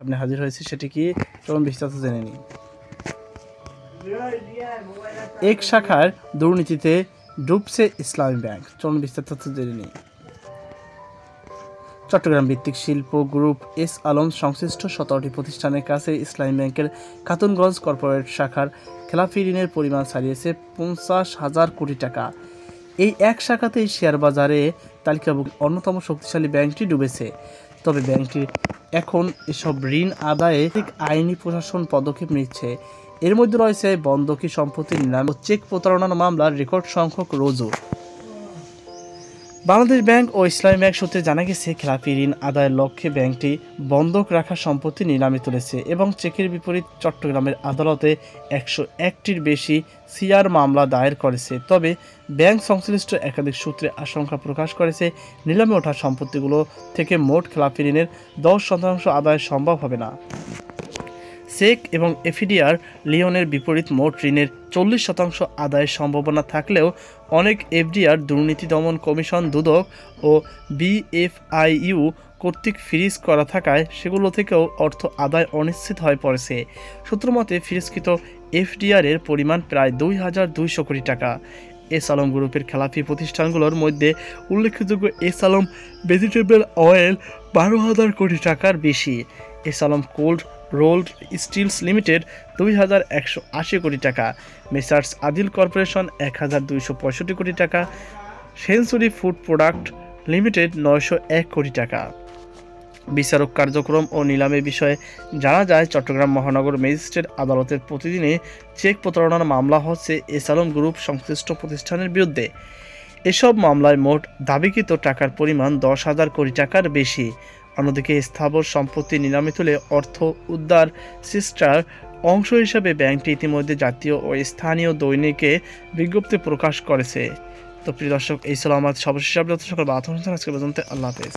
আপনি হাজির হয়েছে, সেটি কি চলুন বিস্তারিত জেনে নিই। এক শাখার দুর্নীতিতে ডুবছে ইসলামী ব্যাংক, চলুন বিস্তারিত জেনে নিই। চট্টগ্রাম ভিত্তিক শিল্প গ্রুপ এস আলম সংশ্লিষ্ট 17টি প্রতিষ্ঠানের কাছে ইসলামী ব্যাংকের খাতুনগঞ্জ কর্পোরেট শাখার খেলাফি ঋণের পরিমাণ ছাড়িয়েছে 50,000 কোটি টাকা। এই এক শাখাতেই শেয়ার বাজারে তালিকাভুক্ত অন্যতম শক্তিশালী ব্যাংকটি ডুবেছে। তবে ব্যাংকটি এখন এসব ঋণ আদায়ে আইনি প্রশাসন পদক্ষেপ নিচ্ছে। এর মধ্যে রয়েছে বন্ধকি সম্পত্তি নিলাম ও চেক প্রতারণার মামলার রেকর্ড সংখ্যক রুজু। বাংলাদেশ ব্যাংক ও ইসলামী ব্যাংক সূত্রে জানা গেছে, খেলাপি ঋণ আদায়ের লক্ষ্যে ব্যাংকটি বন্ধক রাখা সম্পত্তি নিলামে তুলেছে এবং চেকের বিপরীত চট্টগ্রামের আদালতে 101টির বেশি সিআর মামলা দায়ের করেছে। তবে ব্যাংক সংশ্লিষ্ট একাধিক সূত্রে আশঙ্কা প্রকাশ করেছে, নিলামে ওঠা সম্পত্তিগুলো থেকে মোট খেলাপি ঋণের 10% আদায় সম্ভব হবে না। চেক এবং এফডিআর লিওনের বিপরীত মোট ঋণের 40% আদায়ের সম্ভাবনা থাকলেও অনেক এফডিআর দুর্নীতি দমন কমিশন দুদক ও বিএফআইইউ কর্তৃক ফ্রিজ করা থাকায় সেগুলো থেকেও অর্থ আদায় অনিশ্চিত হয়ে পড়েছে। সূত্রমতে ফ্রিজকৃত এফডিআর-এর পরিমাণ প্রায় 2,200 কোটি টাকা। এস আলম গ্রুপের খেলাপি প্রতিষ্ঠানগুলোর মধ্যে উল্লেখযোগ্য এস আলম ভেজিটেবল অয়েল 12,000 কোটি টাকার বেশি, S Alam cold rolled stills limited 2,180 কোটি টাকা, মেসার্স আদিল কর্পোরেশন 1,265 কোটি টাকা, সেঞ্চুরি ফুড প্রোডাক্ট লিমিটেড 901 কোটি টাকা। বিচারক কার্যক্রম ও নিলামের বিষয়ে জানা যায়, চট্টগ্রাম মহানগর ম্যাজিস্ট্রেট আদালতের প্রতিদিনে চেক প্রতারণার মামলা হচ্ছে এস আলম গ্রুপ সংশ্লিষ্ট প্রতিষ্ঠানের বিরুদ্ধে। এসব মামলায় মোট দাবিকৃত টাকার পরিমাণ 10,000 কোটি টাকার বেশি। অন্যদিকে স্থাবর সম্পত্তি নিলামে তুলে অর্থ উদ্ধার চেষ্টার অংশ হিসেবে ব্যাংকটি ইতিমধ্যে জাতীয় ও স্থানীয় দৈনিকে বিজ্ঞপ্তি প্রকাশ করেছে। তো প্রিয় দর্শক, এই ছিল আমার সর্বশেষ আপডেট। সকল বার্তা আজকে পর্যন্ত। আল্লাহ হাফেজ।